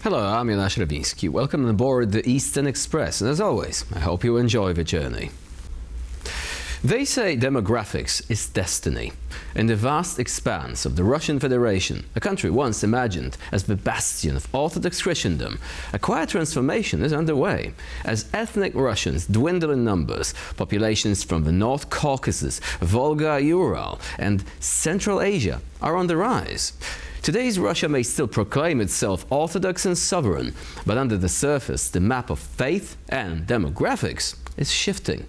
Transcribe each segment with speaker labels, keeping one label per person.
Speaker 1: Hello, I'm Russkiy. Welcome aboard the Eastern Express, and as always, I hope you enjoy the journey. They say demographics is destiny. In the vast expanse of the Russian Federation, a country once imagined as the bastion of Orthodox Christendom, a quiet transformation is underway. As ethnic Russians dwindle in numbers, populations from the North Caucasus, Volga, Urals, and Central Asia are on the rise. Today's Russia may still proclaim itself Orthodox and sovereign, but under the surface, the map of faith and demographics is shifting.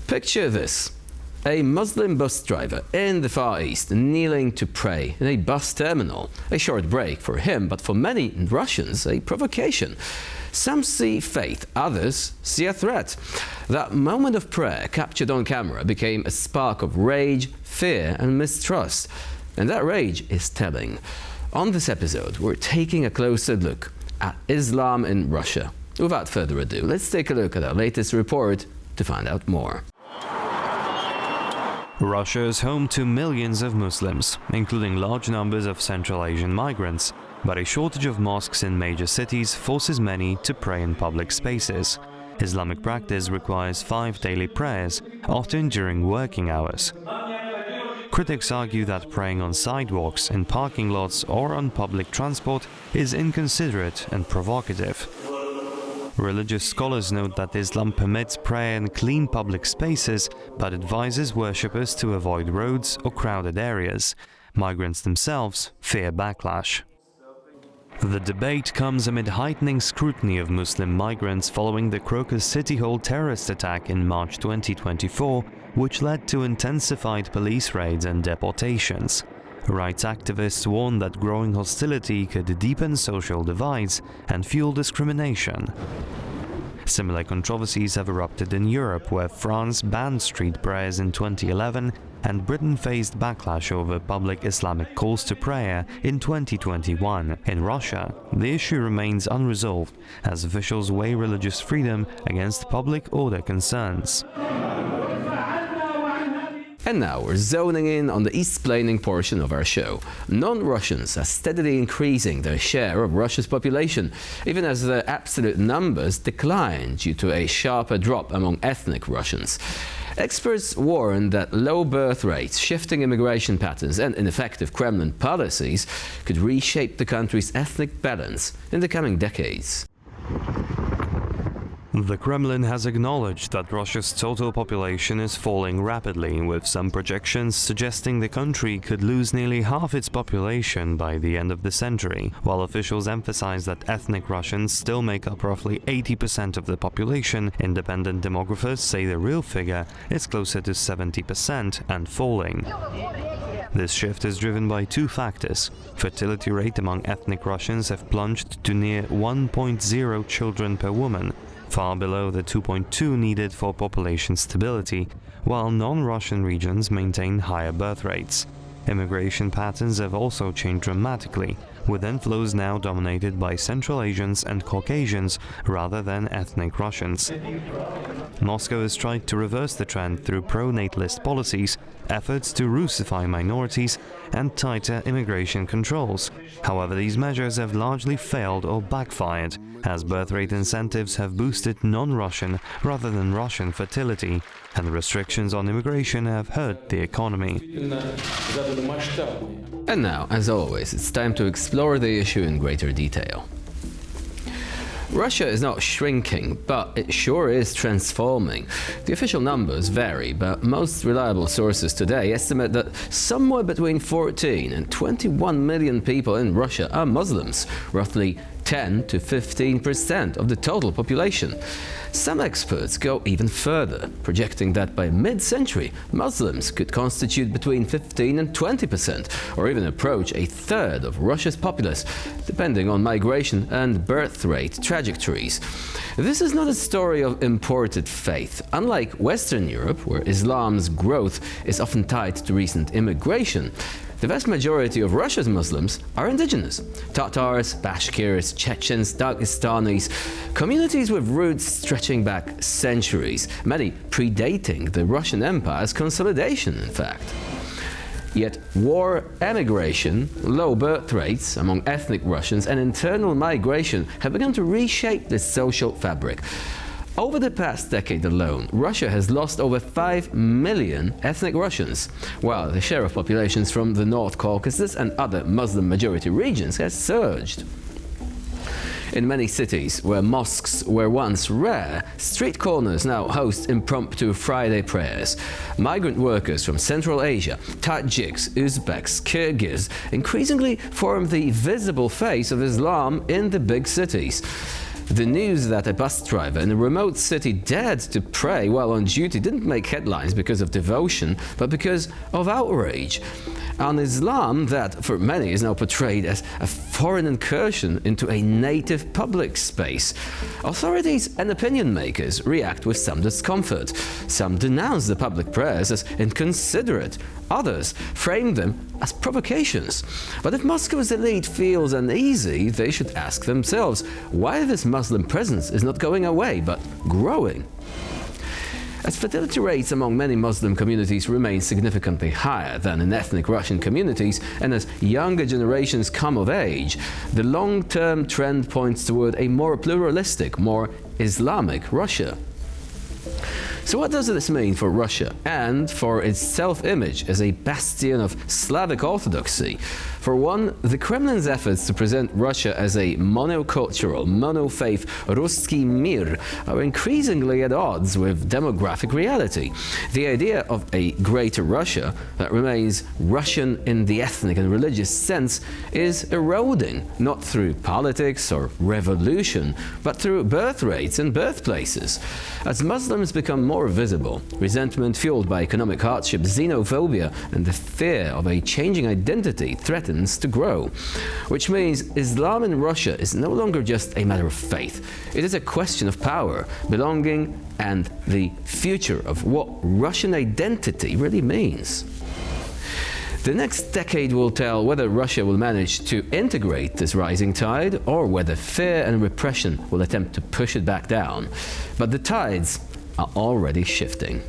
Speaker 1: Picture this: a Muslim bus driver in the Far East kneeling to pray in a bus terminal. A short break for him, but for many Russians, a provocation. Some see faith, others see a threat. That moment of prayer captured on camera became a spark of rage, fear, and mistrust. And that rage is telling. On this episode, we're taking a closer look at Islam in Russia. Without further ado, let's take a look at our latest report to find out more.
Speaker 2: Russia is home to millions of Muslims, including large numbers of Central Asian migrants, but a shortage of mosques in major cities forces many to pray in public spaces. Islamic practice requires 5 daily prayers, often during working hours. Critics argue that praying on sidewalks, in parking lots or on public transport is inconsiderate and provocative. Religious scholars note that Islam permits prayer in clean public spaces, but advises worshippers to avoid roads or crowded areas. Migrants themselves fear backlash. The debate comes amid heightening scrutiny of Muslim migrants following the Caucasus City Hall terrorist attack in March 2024, which led to intensified police raids and deportations. Rights activists warn that growing hostility could deepen social divides and fuel discrimination. Similar controversies have erupted in Europe, where France banned street prayers in 2011 and Britain faced backlash over public Islamic calls to prayer in 2021. In Russia, the issue remains unresolved as officials weigh religious freedom against public order concerns.
Speaker 1: And now we're zoning in on the East-plaining portion of our show. Non-Russians are steadily increasing their share of Russia's population, even as their absolute numbers decline due to a sharper drop among ethnic Russians. Experts warn that low birth rates, shifting immigration patterns, and ineffective Kremlin policies could reshape the country's ethnic balance in the coming decades.
Speaker 2: The Kremlin has acknowledged that Russia's total population is falling rapidly, with some projections suggesting the country could lose nearly half its population by the end of the century, while officials emphasize that ethnic Russians still make up roughly 80% of the population. Independent demographers say the real figure is closer to 70% and falling. This shift is driven by 2 factors. Fertility rate among ethnic Russians have plunged to near 1.0 children per woman, far below the 2.2 needed for population stability, while non-Russian regions maintain higher birth rates. Immigration patterns have also changed dramatically, with inflows now dominated by Central Asians and Caucasians rather than ethnic Russians. Moscow has tried to reverse the trend through pro-natalist policies, efforts to Russify minorities, and tighter immigration controls. However, these measures have largely failed or backfired, as birth rate incentives have boosted non-Russian rather than Russian fertility, and restrictions on immigration have hurt the economy.
Speaker 1: And now, as always, it's time to explore the issue in greater detail. Russia is not shrinking, but it sure is transforming. The official numbers vary, but most reliable sources today estimate that somewhere between 14 and 21 million people in Russia are Muslims, roughly 10 to 15% of the total population. Some experts go even further, projecting that by mid-century, Muslims could constitute between 15 and 20%, or even approach a third of Russia's populace, depending on migration and birth rate trajectories. This is not a story of imported faith. Unlike Western Europe, where Islam's growth is often tied to recent immigration, the vast majority of Russia's Muslims are indigenous. Tatars, Bashkirs, Chechens, Dagestanis, communities with roots stretching back centuries, many predating the Russian Empire's consolidation, in fact. Yet war emigration, low birth rates among ethnic Russians, and internal migration have begun to reshape this social fabric. Over the past decade alone, Russia has lost over 5 million ethnic Russians, while the share of populations from the North Caucasus and other Muslim-majority regions has surged. In many cities where mosques were once rare, street corners now host impromptu Friday prayers. Migrant workers from Central Asia, Tajiks, Uzbeks, Kyrgyz increasingly form the visible face of Islam in the big cities. The news that a bus driver in a remote city dared to pray while on duty didn't make headlines because of devotion, but because of outrage. An Islam that, for many, is now portrayed as a foreign incursion into a native public space. Authorities and opinion makers react with some discomfort. Some denounce the public prayers as inconsiderate. Others frame them as provocations. But if Moscow's elite feels uneasy, they should ask themselves why this Muslim presence is not going away, but growing. As fertility rates among many Muslim communities remain significantly higher than in ethnic Russian communities, and as younger generations come of age, the long-term trend points toward a more pluralistic, more Islamic Russia. So what does this mean for Russia and for its self-image as a bastion of Slavic orthodoxy? For one, the Kremlin's efforts to present Russia as a monocultural, mono-faith Russkiy Mir are increasingly at odds with demographic reality. The idea of a greater Russia that remains Russian in the ethnic and religious sense is eroding, not through politics or revolution, but through birth rates and birthplaces. As Muslims become more visible, resentment fueled by economic hardship, xenophobia, and the fear of a changing identity threatens to grow. Which means Islam in Russia is no longer just a matter of faith. It is a question of power, belonging, and the future of what Russian identity really means. The next decade will tell whether Russia will manage to integrate this rising tide or whether fear and repression will attempt to push it back down. But the tides are already shifting.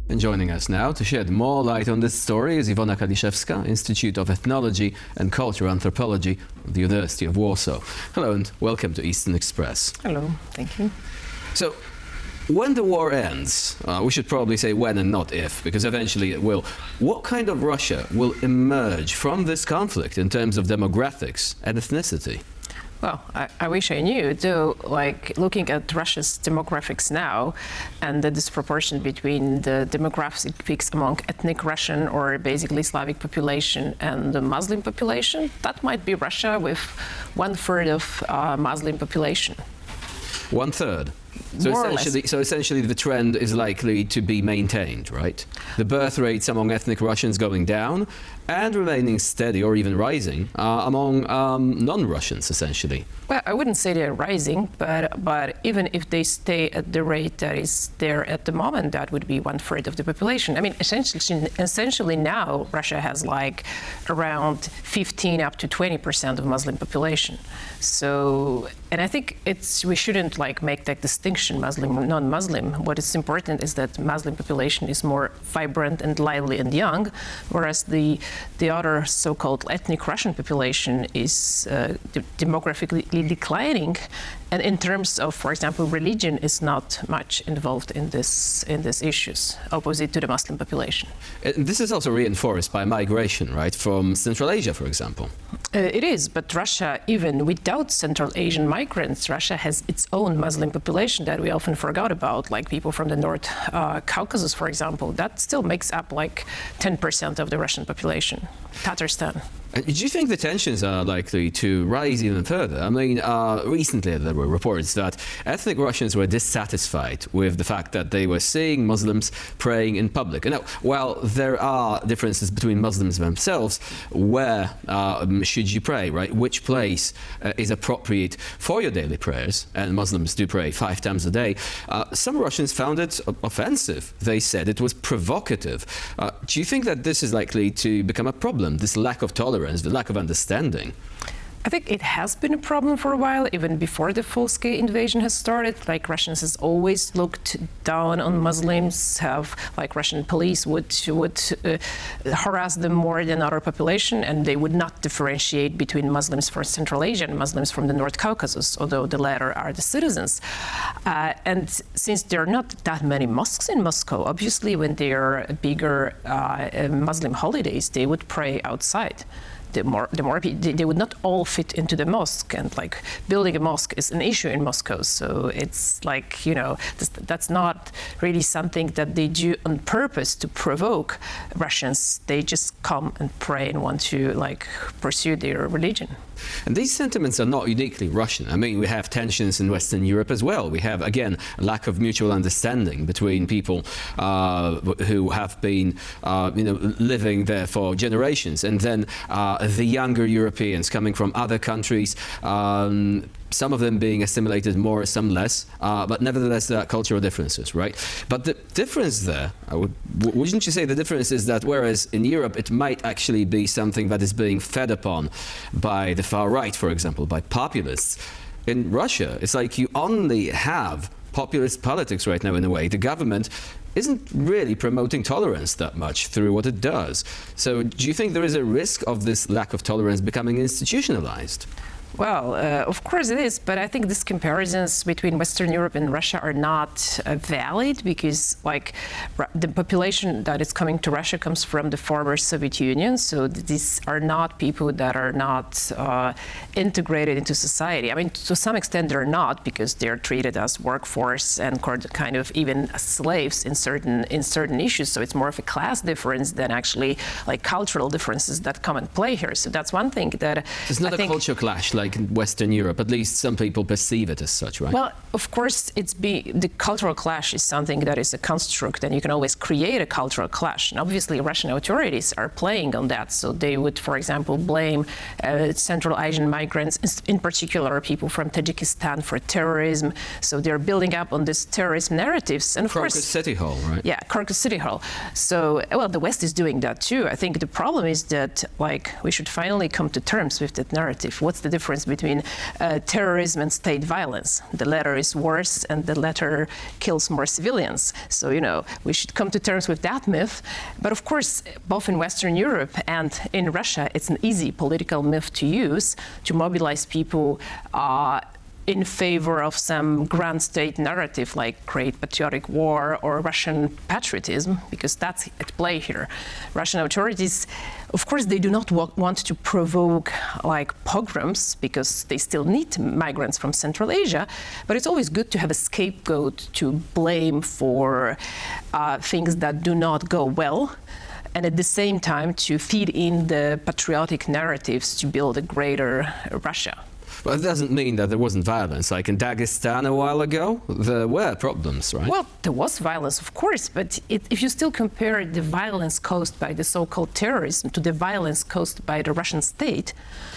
Speaker 1: And joining us now to shed more light on this story is Iwona Kaliszewska, Institute of Ethnology and Cultural Anthropology at the University of Warsaw. Hello and welcome to Eastern Express.
Speaker 3: Hello, thank you.
Speaker 1: So, when the war ends, we should probably say when and not if, because eventually it will, what kind of Russia will emerge from this conflict in terms of demographics and ethnicity?
Speaker 3: Well, I wish I knew, though, like looking at Russia's demographics now and the disproportion between the demographics among ethnic Russian or basically Slavic population and the Muslim population, that might be Russia with 1/3 of Muslim population.
Speaker 1: 1/3? So essentially the trend is likely to be maintained, right? The birth rates among ethnic Russians going down and remaining steady or even rising among non-Russians, essentially.
Speaker 3: Well, I wouldn't say they're rising, but even if they stay at the rate that is there at the moment, that would be 1/3 of the population. I mean, essentially now Russia has like around 15 up to 20% of Muslim population. So, and I think we shouldn't like make that distinction, Muslim, non-Muslim. What is important is that Muslim population is more vibrant and lively and young, whereas the other so-called ethnic Russian population is demographically declining, and in terms of, for example, religion is not much involved in these issues, opposite to the Muslim population.
Speaker 1: This is also reinforced by migration, right, from Central Asia, for example.
Speaker 3: It is, but Russia, even without Central Asian migrants, Russia has its own Muslim population that we often forgot about, like people from the North Caucasus, for example. That still makes up like 10% of the Russian population. Tatarstan.
Speaker 1: Do you think the tensions are likely to rise even further? I mean, recently there were reports that ethnic Russians were dissatisfied with the fact that they were seeing Muslims praying in public. And now, while there are differences between Muslims themselves, where should you pray, right? Which place is appropriate for your daily prayers? And Muslims do pray 5 times a day. Some Russians found it offensive. They said it was provocative. Do you think that this is likely to become a problem, this lack of tolerance, the lack of understanding?
Speaker 3: I think it has been a problem for a while, even before the full-scale invasion has started. Like, Russians has always looked down on Muslims, like Russian police would harass them more than other population, and they would not differentiate between Muslims from Central Asia and Muslims from the North Caucasus, although the latter are the citizens. And since there are not that many mosques in Moscow, obviously when there are bigger Muslim holidays, they would pray outside. They would not all fit into the mosque, and like building a mosque is an issue in Moscow. So it's like, you know, that's not really something that they do on purpose to provoke Russians. They just come and pray and want to like pursue their religion.
Speaker 1: And these sentiments are not uniquely Russian. I mean, we have tensions in Western Europe as well. We have, again, a lack of mutual understanding between people who have been, living there for generations, and then the younger Europeans coming from other countries. Some of them being assimilated more, some less, but nevertheless there are cultural differences, right? But the difference there, wouldn't you say the difference is that whereas in Europe it might actually be something that is being fed upon by the far right, for example, by populists, in Russia it's like you only have populist politics right now in a way. The government isn't really promoting tolerance that much through what it does. So do you think there is a risk of this lack of tolerance becoming institutionalized?
Speaker 3: Well, of course it is, but I think these comparisons between Western Europe and Russia are not valid, because like the population that is coming to Russia comes from the former Soviet Union, so these are not people that are not integrated into society. I mean, to some extent they're not, because they're treated as workforce and kind of even as slaves in certain issues. So it's more of a class difference than actually like cultural differences that come and play here. So that's one thing that
Speaker 1: it's not a culture clash like in Western Europe. At least some people perceive it as such, right?
Speaker 3: Well, of course, the cultural clash is something that is a construct, and you can always create a cultural clash. And obviously, Russian authorities are playing on that. So they would, for example, blame Central Asian migrants, in particular people from Tajikistan, for terrorism. So they're building up on this terrorism narratives. And of course,
Speaker 1: Caucasus City Hall, right?
Speaker 3: Yeah, Caucasus City Hall. So, well, the West is doing that too. I think the problem is that, like, we should finally come to terms with that narrative. What's the difference between terrorism and state violence? The latter is worse, and the latter kills more civilians. So, you know, we should come to terms with that myth. But of course, both in Western Europe and in Russia, it's an easy political myth to use to mobilize people in favor of some grand state narrative like Great Patriotic War or Russian patriotism, because that's at play here. Russian authorities, of course, they do not want to provoke like pogroms, because they still need migrants from Central Asia, but it's always good to have a scapegoat to blame for things that do not go well, and at the same time to feed in the patriotic narratives to build a greater Russia.
Speaker 1: But it doesn't mean that there wasn't violence. Like in Dagestan a while ago, there were problems, right?
Speaker 3: Well, there was violence, of course, but if you still compare the violence caused by the so-called terrorism to the violence caused by the Russian state...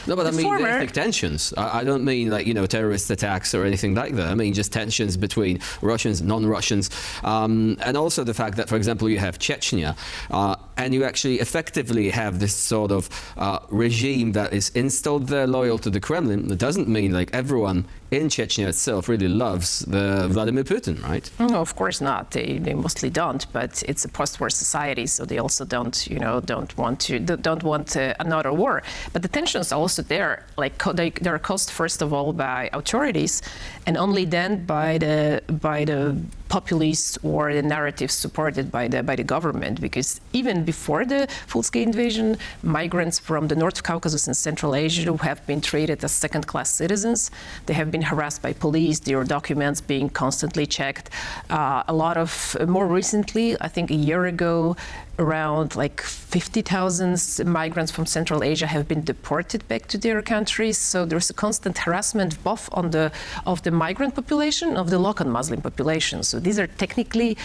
Speaker 1: No, but I mean the ethnic tensions. I don't mean like, terrorist attacks or anything like that. I mean just tensions between Russians and non-Russians. And also the fact that, for example, you have Chechnya, and you actually effectively have this sort of regime that is installed there, loyal to the Kremlin. It doesn't mean like everyone in Chechnya itself really loves Vladimir Putin, right?
Speaker 3: No, of course not. They mostly don't. But it's a post-war society, so they also don't want another war. But the tensions are also there. Like they're caused first of all by authorities, and only then by the populists or the narratives supported by the government. Because even before the full-scale invasion, migrants from the North Caucasus and Central Asia have been treated as second-class citizens. They have been harassed by police, their documents being constantly checked. More recently, I think a year ago, around like 50,000 migrants from Central Asia have been deported back to their countries. So there's a constant harassment both of the migrant population, of the local Muslim population. So these are technically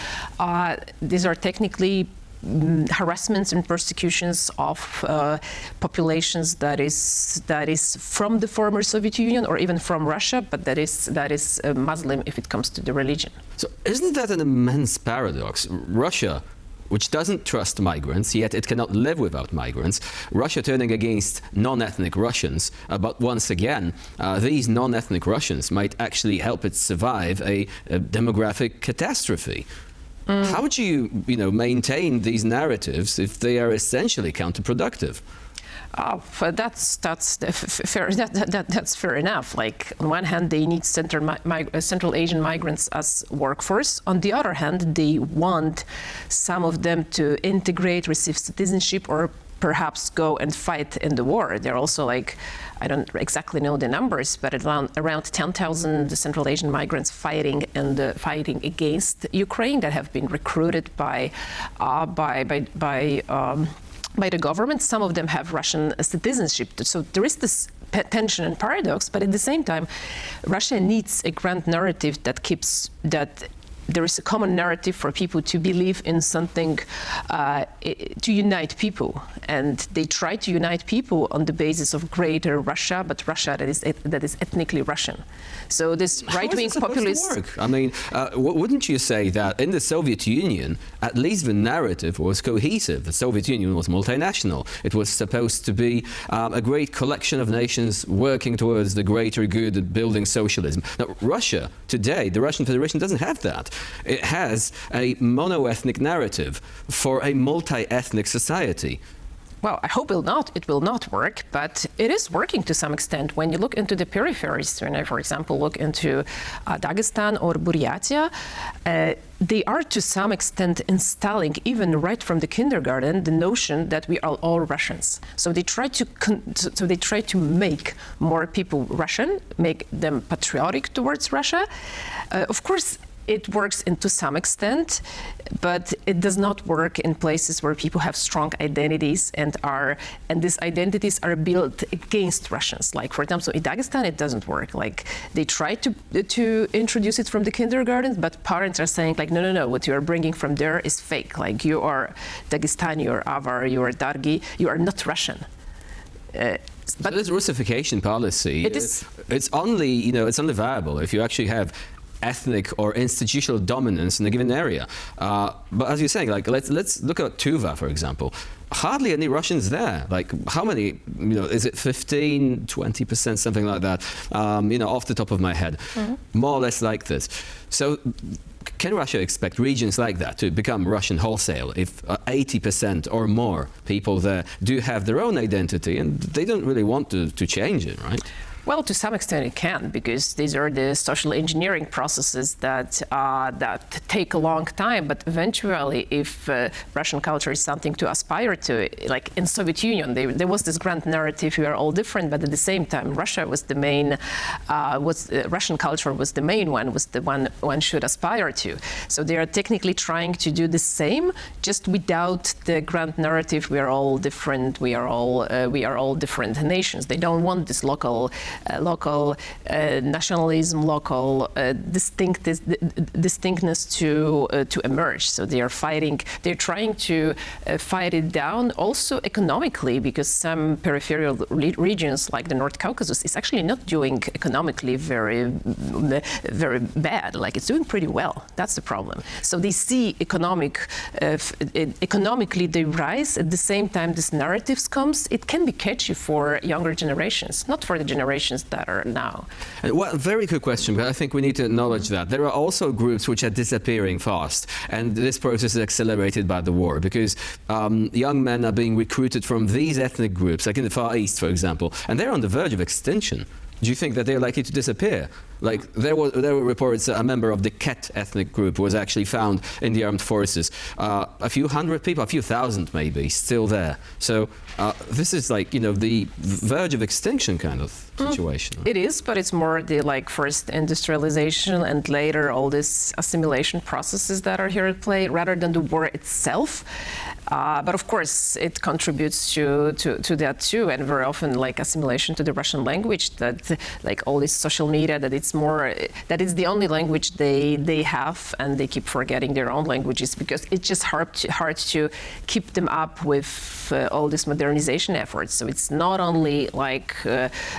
Speaker 3: harassments and persecutions of populations that is from the former Soviet Union or even from Russia, but that is Muslim if it comes to the religion.
Speaker 1: So isn't that an immense paradox? Russia which doesn't trust migrants, yet it cannot live without migrants. Russia turning against non-ethnic Russians, but once again, these non-ethnic Russians might actually help it survive a demographic catastrophe. How would you maintain these narratives if they are essentially counterproductive?
Speaker 3: That's fair. That's fair enough. Like on one hand, they need Central Asian migrants as workforce. On the other hand, they want some of them to integrate, receive citizenship, or perhaps go and fight in the war. They're also like, I don't exactly know the numbers, but around 10,000 Central Asian migrants fighting against Ukraine that have been recruited by the government. Some of them have Russian citizenship. So there is this tension and paradox, but at the same time, Russia needs a grand narrative that there is a common narrative for people to believe in something, to unite people. And they try to unite people on the basis of greater Russia, but Russia that is ethnically Russian. So this right-wing populist...
Speaker 1: Work? I mean, wouldn't you say that in the Soviet Union, at least the narrative was cohesive? The Soviet Union was multinational. It was supposed to be a great collection of nations working towards the greater good and building socialism. Now, Russia today, the Russian Federation doesn't have that. It has a mono-ethnic narrative for a multi-ethnic society.
Speaker 3: Well, I hope it will not work, but it is working to some extent. When you look into the peripheries, when I, for example, look into Dagestan or Buryatia, they are to some extent installing, even right from the kindergarten, the notion that we are all Russians. So they try to make more people Russian, make them patriotic towards Russia. Of course, it works to some extent, but it does not work in places where people have strong identities and these identities are built against Russians. Like, for example, in Dagestan, it doesn't work. Like, they try to introduce it from the kindergarten, but parents are saying, like, no, what you are bringing from there is fake. Like, you are Dagestani, you are Avar, you are Dargi, you are not Russian.
Speaker 1: But this Russification policy, it's only viable if you actually have ethnic or institutional dominance in a given area. But as you're saying, like, let's look at Tuva, for example. Hardly any Russians there. Like, how many, is it 15, 20%, something like that, off the top of my head. More or less like this. So can Russia expect regions like that to become Russian wholesale if 80% or more people there do have their own identity and they don't really want to change it, right?
Speaker 3: Well, to some extent it can, because these are the social engineering processes that take a long time. But eventually, if Russian culture is something to aspire to, like in Soviet Union, there was this grand narrative: we are all different. But at the same time, Russia was the main, Russian culture was the main one, was the one should aspire to. So they are technically trying to do the same, just without the grand narrative: we are all different. We are all different nations. They don't want this local nationalism, local distinctness to emerge. So they are fighting. They're trying to fight it down. Also economically, because some peripheral regions like the North Caucasus is actually not doing economically very bad. Like, it's doing pretty well. That's the problem. So they see economically they rise. At the same time, this narratives comes. It can be catchy for younger generations, not for the generations that are now.
Speaker 1: Well, very quick question, but I think we need to acknowledge that there are also groups which are disappearing fast, and this process is accelerated by the war, because young men are being recruited from these ethnic groups, like in the Far East, for example, and they're on the verge of extinction. Do you think that they're likely to disappear? Like, there were reports a member of the Ket ethnic group was actually found in the armed forces. A few hundred people, a few thousand maybe, still there. So this is like, the verge of extinction kind of situation.
Speaker 3: It is, but it's more the first industrialization and later all these assimilation processes that are here at play, rather than the war itself. But of course, it contributes to that too, and very often assimilation to the Russian language, that all this social media, that it's it's more that it's the only language they have, and they keep forgetting their own languages because it's just hard to keep them up with all these modernization efforts. So it's not only like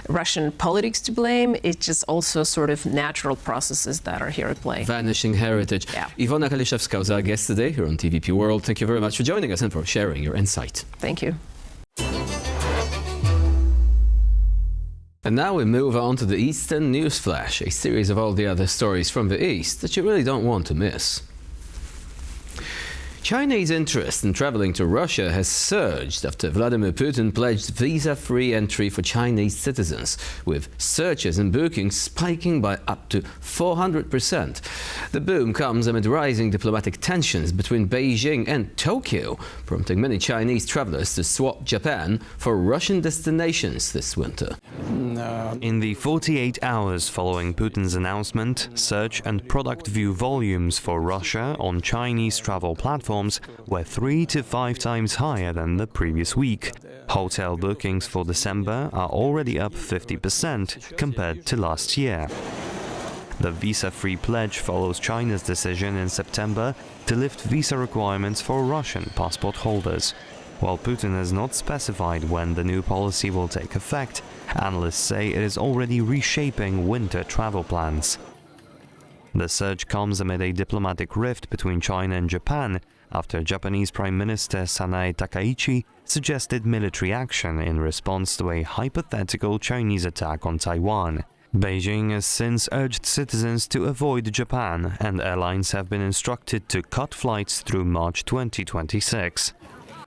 Speaker 3: Russian politics to blame, it's just also sort of natural processes that are here at play.
Speaker 1: Vanishing heritage.
Speaker 3: Yeah.
Speaker 1: Iwona Kaliszewska was our guest today here on TVP World. Thank you very much for joining us and for sharing your insight.
Speaker 3: Thank you.
Speaker 1: And now we move on to the Eastern News Flash, a series of all the other stories from the East that you really don't want to miss. Chinese interest in traveling to Russia has surged after Vladimir Putin pledged visa-free entry for Chinese citizens, with searches and bookings spiking by up to 400%. The boom comes amid rising diplomatic tensions between Beijing and Tokyo, prompting many Chinese travelers to swap Japan for Russian destinations this winter.
Speaker 2: In the 48 hours following Putin's announcement, search and product view volumes for Russia on Chinese travel platforms were 3 to 5 times higher than the previous week. Hotel bookings for December are already up 50% compared to last year. The visa-free pledge follows China's decision in September to lift visa requirements for Russian passport holders. While Putin has not specified when the new policy will take effect, analysts say it is already reshaping winter travel plans. The surge comes amid a diplomatic rift between China and Japan after Japanese Prime Minister Sanae Takaichi suggested military action in response to a hypothetical Chinese attack on Taiwan. Beijing has since urged citizens to avoid Japan, and airlines have been instructed to cut flights through March 2026.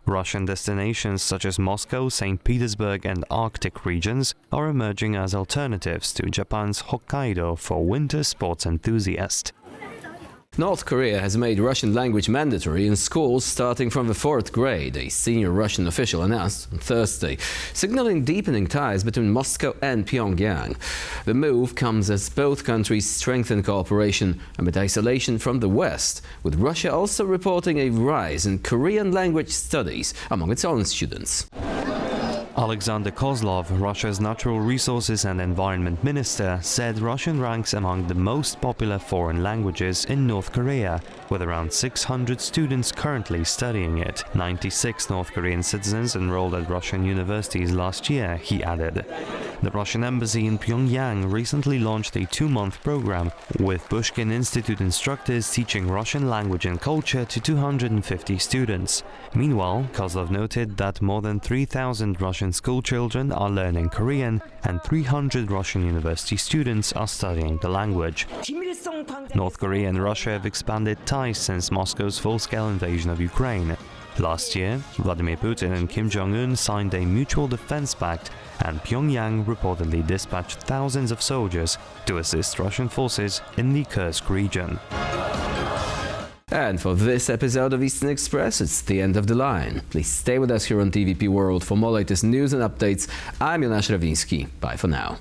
Speaker 2: Russian destinations such as Moscow, St. Petersburg and Arctic regions are emerging as alternatives to Japan's Hokkaido for winter sports enthusiasts.
Speaker 1: North Korea has made Russian language mandatory in schools starting from the 4th grade, a senior Russian official announced on Thursday, signaling deepening ties between Moscow and Pyongyang. The move comes as both countries strengthen cooperation amid isolation from the West, with Russia also reporting a rise in Korean language studies among its own students.
Speaker 2: Alexander Kozlov, Russia's Natural Resources and Environment Minister, said Russian ranks among the most popular foreign languages in North Korea, with around 600 students currently studying it. 96 North Korean citizens enrolled at Russian universities last year, he added. The Russian embassy in Pyongyang recently launched a 2-month program with Pushkin Institute instructors teaching Russian language and culture to 250 students. Meanwhile, Kozlov noted that more than 3,000 Russian school children are learning Korean and 300 Russian university students are studying the language. North Korea and Russia have expanded ties since Moscow's full-scale invasion of Ukraine. Last year, Vladimir Putin and Kim Jong-un signed a mutual defense pact, and Pyongyang reportedly dispatched thousands of soldiers to assist Russian forces in the Kursk region.
Speaker 1: And for this episode of Eastern Express, it's the end of the line. Please stay with us here on TVP World for more latest news and updates. I'm Jonasz Rawiński. Bye for now.